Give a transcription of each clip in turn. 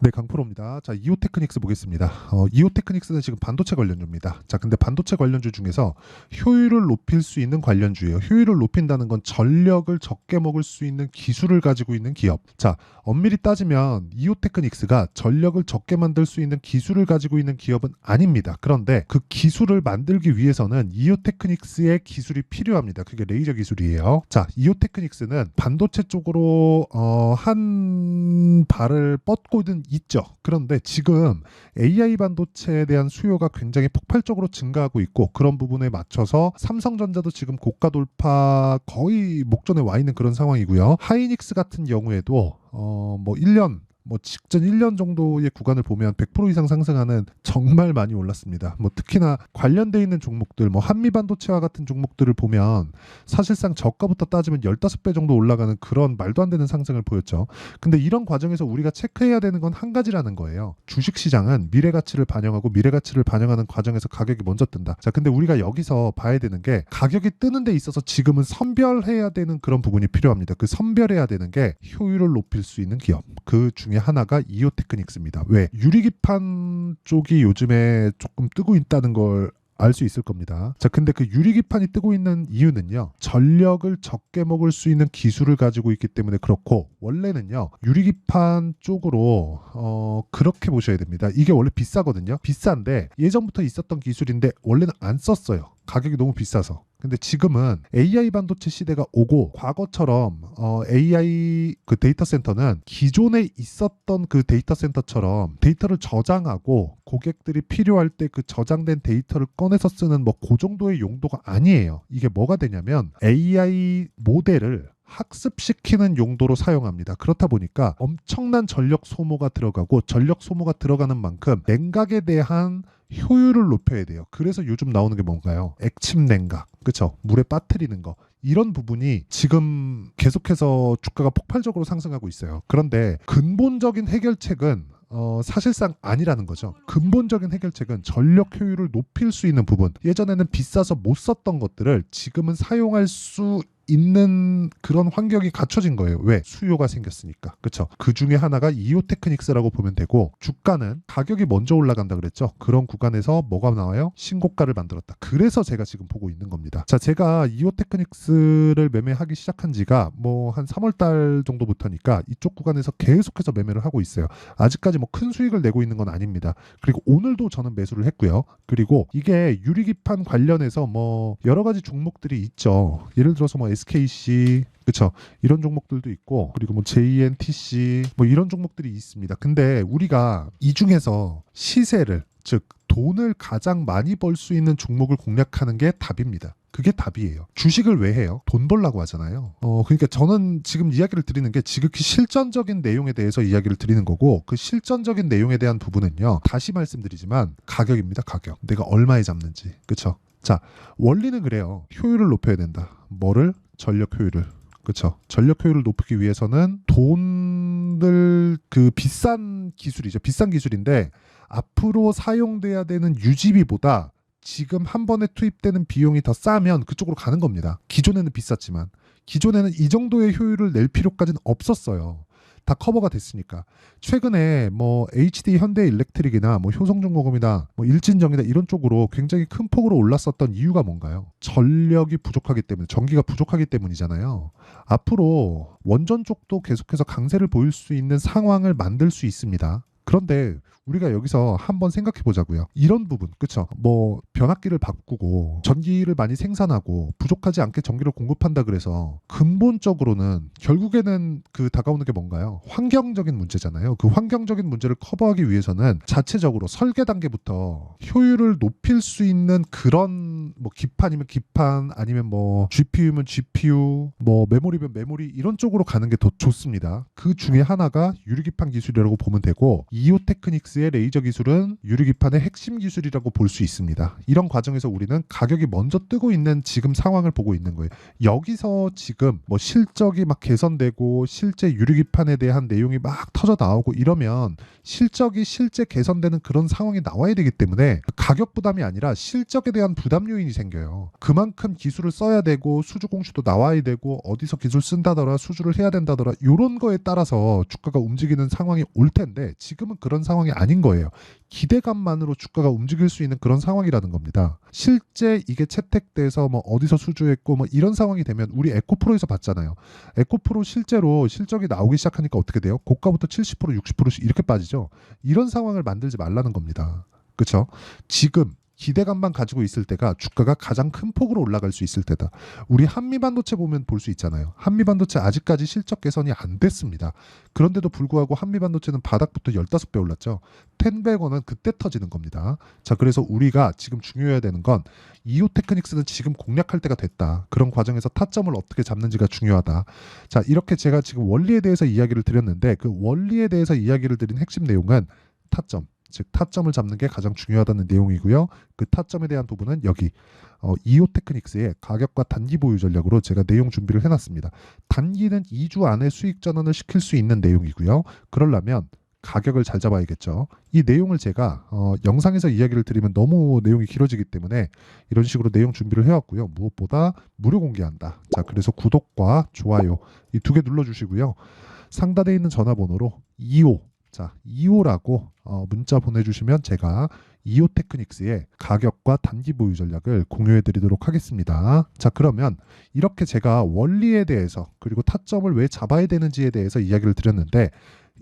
네, 강프로입니다. 자, 이오테크닉스 보겠습니다. 이오테크닉스는 지금 반도체 관련주입니다. 자, 근데 반도체 관련주 중에서 효율을 높일 수 있는 관련주예요. 효율을 높인다는 건 전력을 적게 먹을 수 있는 기술을 가지고 있는 기업. 자, 엄밀히 따지면 이오테크닉스가 전력을 적게 만들 수 있는 기술을 가지고 있는 기업은 아닙니다. 그런데 그 기술을 만들기 위해서는 이오테크닉스의 기술이 필요합니다. 그게 레이저 기술이에요. 자, 이오테크닉스는 반도체 쪽으로 한 발을 뻗고는 있죠. 그런데 지금 AI 반도체에 대한 수요가 굉장히 폭발적으로 증가하고 있고, 그런 부분에 맞춰서 삼성전자도 지금 고가 돌파 거의 목전에 와 있는 그런 상황이고요. 하이닉스 같은 경우에도 1년 직전 1년 정도의 구간을 보면 100% 이상 상승하는 정말 많이 올랐습니다. 특히나 관련돼 있는 종목들, 한미 반도체와 같은 종목들을 보면 사실상 저가부터 따지면 15배 정도 올라가는 그런 말도 안 되는 상승을 보였죠. 근데 이런 과정에서 우리가 체크해야 되는 건 한 가지라는 거예요. 주식 시장은 미래 가치를 반영하고 미래 가치를 반영하는 과정에서 가격이 먼저 뜬다. 자, 근데 우리가 여기서 봐야 되는 게, 가격이 뜨는 데 있어서 지금은 선별해야 되는 그런 부분이 필요합니다. 그 선별해야 되는 게 효율을 높일 수 있는 기업. 그 중에 하나가 이오테크닉스입니다. 왜? 유리기판 쪽이 요즘에 조금 뜨고 있다는 걸 알 수 있을 겁니다. 자, 근데 그 유리기판이 뜨고 있는 이유는요, 전력을 적게 먹을 수 있는 기술을 가지고 있기 때문에 그렇고, 원래는요 유리기판 쪽으로 그렇게 보셔야 됩니다. 이게 원래 비싸거든요. 비싼데 예전부터 있었던 기술인데 원래는 안 썼어요. 가격이 너무 비싸서. 근데 지금은 AI 반도체 시대가 오고, 과거처럼 AI 그 데이터 센터는 기존에 있었던 그 데이터 센터처럼 데이터를 저장하고 고객들이 필요할 때 그 저장된 데이터를 꺼내서 쓰는 그 정도의 용도가 아니에요. 이게 뭐가 되냐면 AI 모델을 학습시키는 용도로 사용합니다. 그렇다 보니까 엄청난 전력 소모가 들어가고, 전력 소모가 들어가는 만큼 냉각에 대한 효율을 높여야 돼요. 그래서 요즘 나오는 게 뭔가요? 액침 냉각, 그쵸? 물에 빠뜨리는 거. 이런 부분이 지금 계속해서 주가가 폭발적으로 상승하고 있어요. 그런데 근본적인 해결책은 사실상 아니라는 거죠. 근본적인 해결책은 전력 효율을 높일 수 있는 부분. 예전에는 비싸서 못 썼던 것들을 지금은 사용할 수 있는 그런 환경이 갖춰진 거예요. 왜? 수요가 생겼으니까. 그렇죠? 그 중에 하나가 이오테크닉스라고 보면 되고, 주가는 가격이 먼저 올라간다 그랬죠. 그런 구간에서 뭐가 나와요? 신고가를 만들었다. 그래서 제가 지금 보고 있는 겁니다. 자, 제가 이오테크닉스를 매매하기 시작한 지가 한 3월 달 정도부터니까 이쪽 구간에서 계속해서 매매를 하고 있어요. 아직까지 큰 수익을 내고 있는 건 아닙니다. 그리고 오늘도 저는 매수를 했고요. 그리고 이게 유리기판 관련해서 여러 가지 종목들이 있죠. 예를 들어서 SKC, 그쵸? 이런 종목들도 있고, 그리고 JNTC 이런 종목들이 있습니다. 근데 우리가 이 중에서 시세를, 즉 돈을 가장 많이 벌 수 있는 종목을 공략하는 게 답입니다. 그게 답이에요. 주식을 왜 해요? 돈 벌라고 하잖아요. 그러니까 저는 지금 이야기를 드리는 게 지극히 실전적인 내용에 대해서 이야기를 드리는 거고, 그 실전적인 내용에 대한 부분은요, 다시 말씀드리지만 가격입니다. 가격. 내가 얼마에 잡는지. 그쵸? 자, 원리는 그래요. 효율을 높여야 된다. 뭐를? 전력 효율을. 그렇죠. 전력 효율을 높이기 위해서는 돈을, 그 비싼 기술이죠. 비싼 기술인데 앞으로 사용돼야 되는 유지비보다 지금 한 번에 투입되는 비용이 더 싸면 그쪽으로 가는 겁니다. 기존에는 비쌌지만, 기존에는 이 정도의 효율을 낼 필요까지는 없었어요. 다 커버가 됐으니까. 최근에 HD 현대일렉트릭이나 효성중공업이나 일진정이나 이런 쪽으로 굉장히 큰 폭으로 올랐었던 이유가 뭔가요? 전력이 부족하기 때문에, 전기가 부족하기 때문이잖아요. 앞으로 원전 쪽도 계속해서 강세를 보일 수 있는 상황을 만들 수 있습니다. 그런데 우리가 여기서 한번 생각해 보자고요. 이런 부분, 그쵸? 변압기를 바꾸고 전기를 많이 생산하고 부족하지 않게 전기를 공급한다 그래서 근본적으로는 결국에는 그 다가오는 게 뭔가요? 환경적인 문제잖아요. 그 환경적인 문제를 커버하기 위해서는 자체적으로 설계 단계부터 효율을 높일 수 있는 그런 기판이면 기판, 아니면 GPU면 GPU, 메모리면 메모리, 이런 쪽으로 가는 게 더 좋습니다. 그 중에 하나가 유리기판 기술이라고 보면 되고, 이오테크닉스의 레이저 기술은 유리기판의 핵심 기술이라고 볼 수 있습니다. 이런 과정에서 우리는 가격이 먼저 뜨고 있는 지금 상황을 보고 있는 거예요. 여기서 지금 실적이 막 개선되고 실제 유리기판에 대한 내용이 막 터져 나오고 이러면 실적이 실제 개선되는 그런 상황이 나와야 되기 때문에 가격 부담이 아니라 실적에 대한 부담 요인이 생겨요. 그만큼 기술을 써야 되고 수주 공시도 나와야 되고 어디서 기술 쓴다더라 수주를 해야 된다더라 이런 거에 따라서 주가가 움직이는 상황이 올 텐데 지금은 그런 상황이 아닌 거예요. 기대감만으로 주가가 움직일 수 있는 그런 상황이라는 겁니다. 실제 이게 채택돼서 뭐 어디서 수주했고 뭐 이런 상황이 되면 우리 에코프로에서 봤잖아요. 에코프로 실제로 실적이 나오기 시작하니까 어떻게 돼요? 고가부터 70% 60%씩 이렇게 빠지죠. 이런 상황을 만들지 말라는 겁니다. 그렇죠? 지금 기대감만 가지고 있을 때가 주가가 가장 큰 폭으로 올라갈 수 있을 때다. 우리 한미반도체 보면 볼 수 있잖아요. 한미반도체 아직까지 실적 개선이 안 됐습니다. 그런데도 불구하고 한미반도체는 바닥부터 15배 올랐죠. 10백원은 그때 터지는 겁니다. 자, 그래서 우리가 지금 중요해야 되는 건 이오테크닉스는 지금 공략할 때가 됐다. 그런 과정에서 타점을 어떻게 잡는지가 중요하다. 자, 이렇게 제가 지금 원리에 대해서 이야기를 드렸는데 그 원리에 대해서 이야기를 드린 핵심 내용은 타점. 즉 타점을 잡는 게 가장 중요하다는 내용이고요. 그 타점에 대한 부분은 여기 이오테크닉스의 가격과 단기 보유 전략으로 제가 내용 준비를 해놨습니다. 단기는 2주 안에 수익 전환을 시킬 수 있는 내용이고요. 그러려면 가격을 잘 잡아야겠죠. 이 내용을 제가 영상에서 이야기를 드리면 너무 내용이 길어지기 때문에 이런 식으로 내용 준비를 해왔고요. 무엇보다 무료 공개한다. 자, 그래서 구독과 좋아요 이 두 개 눌러주시고요. 상단에 있는 전화번호로 25라고 문자 보내주시면 제가 이오테크닉스의 가격과 단기 보유 전략을 공유해 드리도록 하겠습니다. 자, 그러면 이렇게 제가 원리에 대해서 그리고 타점을 왜 잡아야 되는지에 대해서 이야기를 드렸는데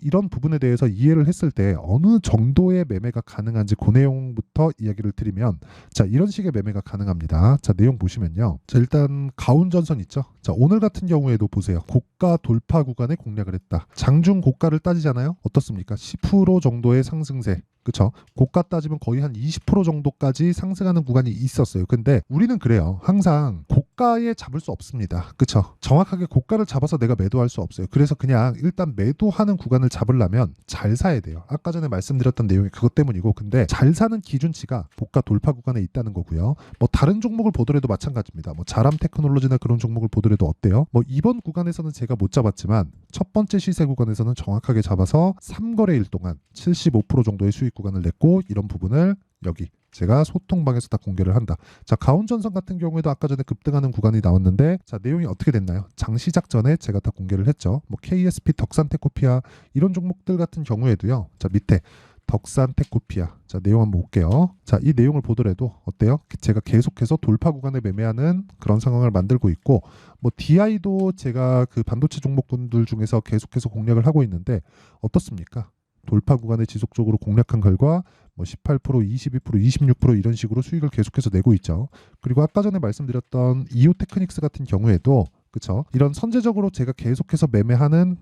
이런 부분에 대해서 이해를 했을 때 어느 정도의 매매가 가능한지 그 내용부터 이야기를 드리면 자, 이런 식의 매매가 가능합니다. 자, 내용 보시면요. 자, 일단 가운전선 있죠. 자, 오늘 같은 경우에도 보세요. 고가 돌파 구간에 공략을 했다. 장중 고가를 따지잖아요. 어떻습니까? 10% 정도의 상승세. 그쵸? 고가 따지면 거의 한 20% 정도까지 상승하는 구간이 있었어요. 근데 우리는 그래요. 항상 고가에 잡을 수 없습니다. 그쵸? 정확하게 고가를 잡아서 내가 매도할 수 없어요. 그래서 그냥 일단 매도하는 구간을 잡으려면 잘 사야 돼요. 아까 전에 말씀드렸던 내용이 그것 때문이고 근데 잘 사는 기준치가 고가 돌파 구간에 있다는 거고요. 뭐 다른 종목을 보더라도 마찬가지입니다. 뭐 자람 테크놀로지나 그런 종목을 보더라도 어때요? 뭐 이번 구간에서는 제가 못 잡았지만 첫 번째 시세 구간에서는 정확하게 잡아서 3거래일 동안 75% 정도의 수익 구간을 냈고 이런 부분을 여기 제가 소통방에서 다 공개를 한다. 자, 가운전선 같은 경우에도 아까 전에 급등하는 구간이 나왔는데 자, 내용이 어떻게 됐나요? 장 시작 전에 제가 다 공개를 했죠. 뭐 KSP, 덕산테코피아 이런 종목들 같은 경우에도요. 자, 밑에 덕산테코피아 자, 내용 한번 볼게요. 자, 이 내용을 보더라도 어때요? 제가 계속해서 돌파 구간에 매매하는 그런 상황을 만들고 있고 뭐 DI도 제가 그 반도체 종목군들 중에서 계속해서 공략을 하고 있는데 어떻습니까? 돌파 구간에 지속적으로 공략한 결과 뭐 18%, 22%, 26% 이런 식으로 수익을 계속해서 내고 있죠. 그리고 아까 전에 말씀드렸던 이오테크닉스 같은 경우에도 그쵸? 이런 선제적으로 제가 계속해서 매매하는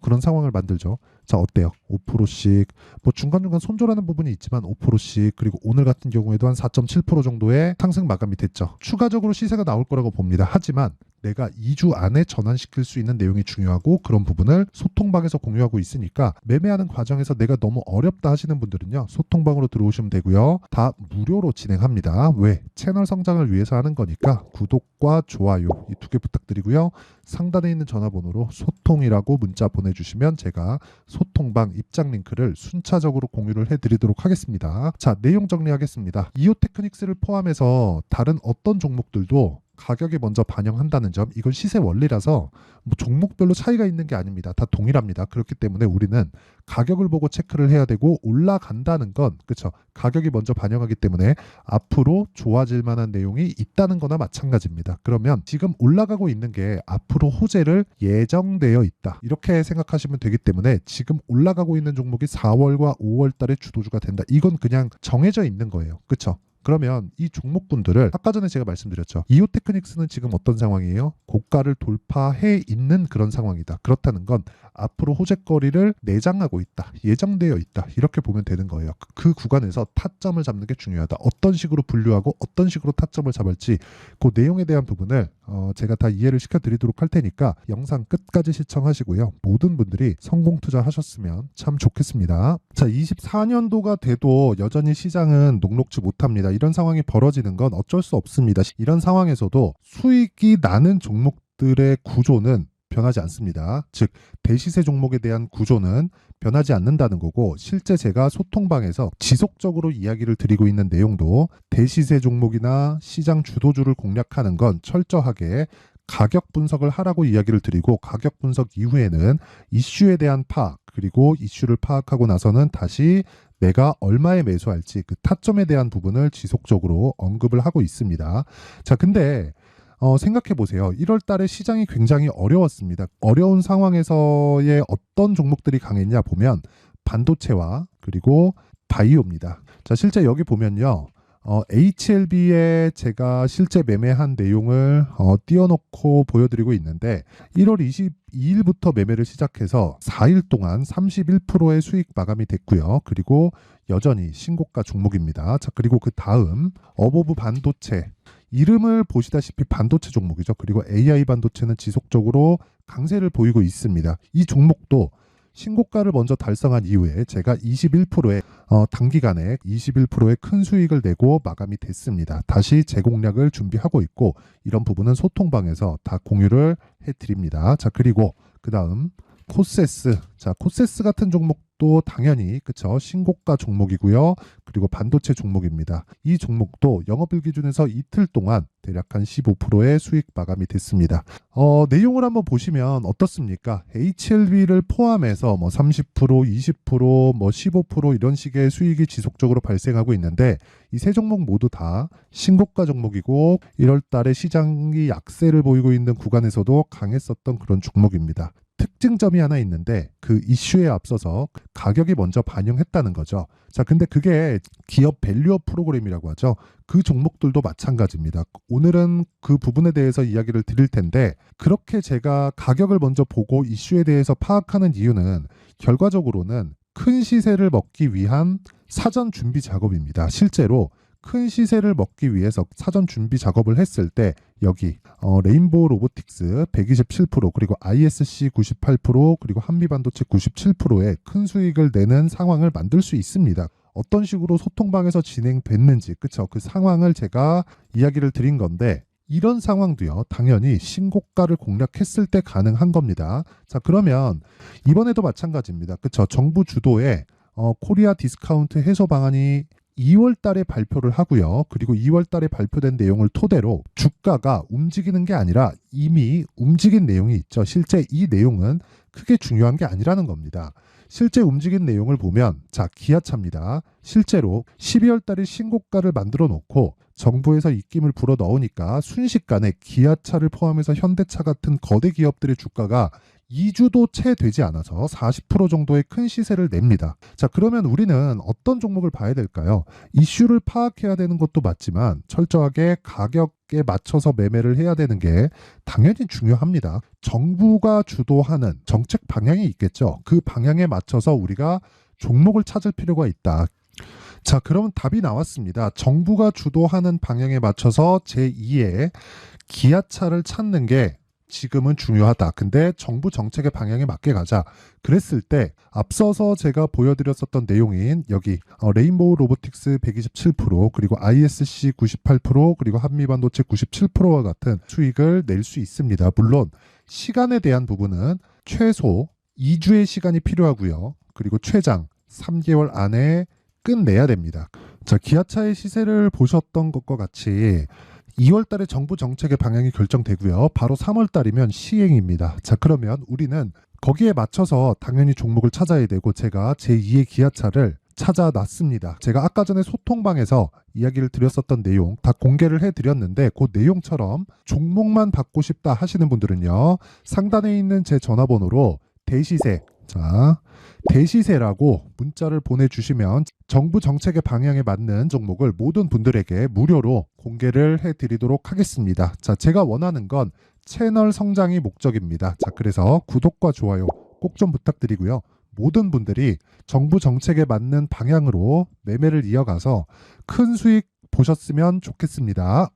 그런 상황을 만들죠. 자, 어때요? 5%씩 뭐 중간중간 손절하는 부분이 있지만 5%씩 그리고 오늘 같은 경우에도 한 4.7% 정도의 상승 마감이 됐죠. 추가적으로 시세가 나올 거라고 봅니다. 하지만 내가 2주 안에 전환시킬 수 있는 내용이 중요하고 그런 부분을 소통방에서 공유하고 있으니까 매매하는 과정에서 내가 너무 어렵다 하시는 분들은요. 소통방으로 들어오시면 되고요. 다 무료로 진행합니다. 왜? 채널 성장을 위해서 하는 거니까 구독과 좋아요 이 두 개 부탁드리고요. 상단에 있는 전화번호로 소통이라고 문자 보내주시면 제가 소통방 입장 링크를 순차적으로 공유를 해드리도록 하겠습니다. 자, 내용 정리하겠습니다. 이오테크닉스를 포함해서 다른 어떤 종목들도 가격에 먼저 반영한다는 점 이건 시세 원리라서 뭐 종목별로 차이가 있는 게 아닙니다. 다 동일합니다. 그렇기 때문에 우리는 가격을 보고 체크를 해야 되고 올라간다는 건 그렇죠. 가격이 먼저 반영하기 때문에 앞으로 좋아질 만한 내용이 있다는 거나 마찬가지입니다. 그러면 지금 올라가고 있는 게 앞으로 호재를 예정되어 있다. 이렇게 생각하시면 되기 때문에 지금 올라가고 있는 종목이 4월과 5월 달에 주도주가 된다. 이건 그냥 정해져 있는 거예요. 그렇죠? 그러면 이 종목군들을 아까 전에 제가 말씀드렸죠. 이오테크닉스는 지금 어떤 상황이에요? 고가를 돌파해 있는 그런 상황이다. 그렇다는 건 앞으로 호재거리를 내장하고 있다. 예정되어 있다. 이렇게 보면 되는 거예요. 그 구간에서 타점을 잡는 게 중요하다. 어떤 식으로 분류하고 어떤 식으로 타점을 잡을지 그 내용에 대한 부분을 제가 다 이해를 시켜드리도록 할 테니까 영상 끝까지 시청하시고요. 모든 분들이 성공 투자하셨으면 참 좋겠습니다. 자, 24년도가 돼도 여전히 시장은 녹록지 못합니다. 이런 상황이 벌어지는 건 어쩔 수 없습니다. 이런 상황에서도 수익이 나는 종목들의 구조는 변하지 않습니다. 즉 대시세 종목에 대한 구조는 변하지 않는다는 거고, 실제 제가 소통방에서 지속적으로 이야기를 드리고 있는 내용도 대시세 종목이나 시장 주도주를 공략하는 건 철저하게 가격 분석을 하라고 이야기를 드리고, 가격 분석 이후에는 이슈에 대한 파악, 그리고 이슈를 파악하고 나서는 다시 내가 얼마에 매수할지 그 타점에 대한 부분을 지속적으로 언급을 하고 있습니다. 자, 근데 생각해 보세요. 1월 달에 시장이 굉장히 어려웠습니다. 어려운 상황에서의 어떤 종목들이 강했냐 보면 반도체와 그리고 바이오입니다. 자, 실제 여기 보면요. HLB에 제가 실제 매매한 내용을 띄워놓고 보여드리고 있는데, 1월 22일부터 매매를 시작해서 4일 동안 31%의 수익 마감이 됐고요. 그리고 여전히 신고가 종목입니다. 자, 그리고 그 다음 어보브 반도체, 이름을 보시다시피 반도체 종목이죠. 그리고 AI 반도체는 지속적으로 강세를 보이고 있습니다. 이 종목도 신고가를 먼저 달성한 이후에 제가 21%의 단기간에 21%의 큰 수익을 내고 마감이 됐습니다. 다시 재공략을 준비하고 있고, 이런 부분은 소통방에서 다 공유를 해드립니다. 자, 그리고 그 다음 코세스. 자, 코세스 같은 종목도 당연히 그쵸, 신고가 종목이고요. 그리고 반도체 종목입니다. 이 종목도 영업일 기준에서 이틀 동안 대략 한 15%의 수익 마감이 됐습니다. 내용을 한번 보시면 어떻습니까? HLB를 포함해서 뭐 30%, 20%, 뭐 15% 이런 식의 수익이 지속적으로 발생하고 있는데, 이 세 종목 모두 다 신고가 종목이고 1월 달에 시장이 약세를 보이고 있는 구간에서도 강했었던 그런 종목입니다. 특징점이 하나 있는데, 그 이슈에 앞서서 가격이 먼저 반영했다는 거죠. 자, 근데 그게 기업 밸류업 프로그램이라고 하죠. 그 종목들도 마찬가지입니다. 오늘은 그 부분에 대해서 이야기를 드릴 텐데, 그렇게 제가 가격을 먼저 보고 이슈에 대해서 파악하는 이유는 결과적으로는 큰 시세를 먹기 위한 사전 준비 작업입니다. 실제로 큰 시세를 먹기 위해서 사전 준비 작업을 했을 때 여기 레인보우 로보틱스 127%, 그리고 ISC 98%, 그리고 한미반도체 97%의 큰 수익을 내는 상황을 만들 수 있습니다. 어떤 식으로 소통방에서 진행됐는지, 그쵸? 그 상황을 제가 이야기를 드린 건데, 이런 상황도요, 당연히 신고가를 공략했을 때 가능한 겁니다. 자, 그러면 이번에도 마찬가지입니다. 그쵸? 정부 주도의 코리아 디스카운트 해소 방안이 2월 달에 발표를 하고요. 그리고 2월 달에 발표된 내용을 토대로 주가가 움직이는 게 아니라 이미 움직인 내용이 있죠. 실제 이 내용은 크게 중요한 게 아니라는 겁니다. 실제 움직인 내용을 보면, 자, 기아차입니다. 실제로 12월 달에 신고가를 만들어 놓고 정부에서 입김을 불어 넣으니까 순식간에 기아차를 포함해서 현대차 같은 거대 기업들의 주가가 2주도 채 되지 않아서 40% 정도의 큰 시세를 냅니다. 자, 그러면 우리는 어떤 종목을 봐야 될까요? 이슈를 파악해야 되는 것도 맞지만 철저하게 가격에 맞춰서 매매를 해야 되는 게 당연히 중요합니다. 정부가 주도하는 정책 방향이 있겠죠. 그 방향에 맞춰서 우리가 종목을 찾을 필요가 있다. 자, 그럼 답이 나왔습니다. 정부가 주도하는 방향에 맞춰서 제2의 기아차를 찾는 게 지금은 중요하다. 근데 정부 정책의 방향에 맞게 가자. 그랬을 때 앞서서 제가 보여드렸었던 내용인 여기 레인보우 로보틱스 127%, 그리고 ISC 98%, 그리고 한미반도체 97%와 같은 수익을 낼 수 있습니다. 물론 시간에 대한 부분은 최소 2주의 시간이 필요하고요. 그리고 최장 3개월 안에 끝내야 됩니다. 자, 기아차의 시세를 보셨던 것과 같이 2월 달에 정부 정책의 방향이 결정되고요. 바로 3월 달이면 시행입니다. 자, 그러면 우리는 거기에 맞춰서 당연히 종목을 찾아야 되고, 제가 제2의 기아차를 찾아놨습니다. 제가 아까 전에 소통방에서 이야기를 드렸었던 내용 다 공개를 해드렸는데, 그 내용처럼 종목만 받고 싶다 하시는 분들은요, 상단에 있는 제 전화번호로 대시세, 자, 대시세라고 문자를 보내주시면 정부 정책의 방향에 맞는 종목을 모든 분들에게 무료로 공개를 해드리도록 하겠습니다. 자, 제가 원하는 건 채널 성장이 목적입니다. 자, 그래서 구독과 좋아요 꼭 좀 부탁드리고요. 모든 분들이 정부 정책에 맞는 방향으로 매매를 이어가서 큰 수익 보셨으면 좋겠습니다.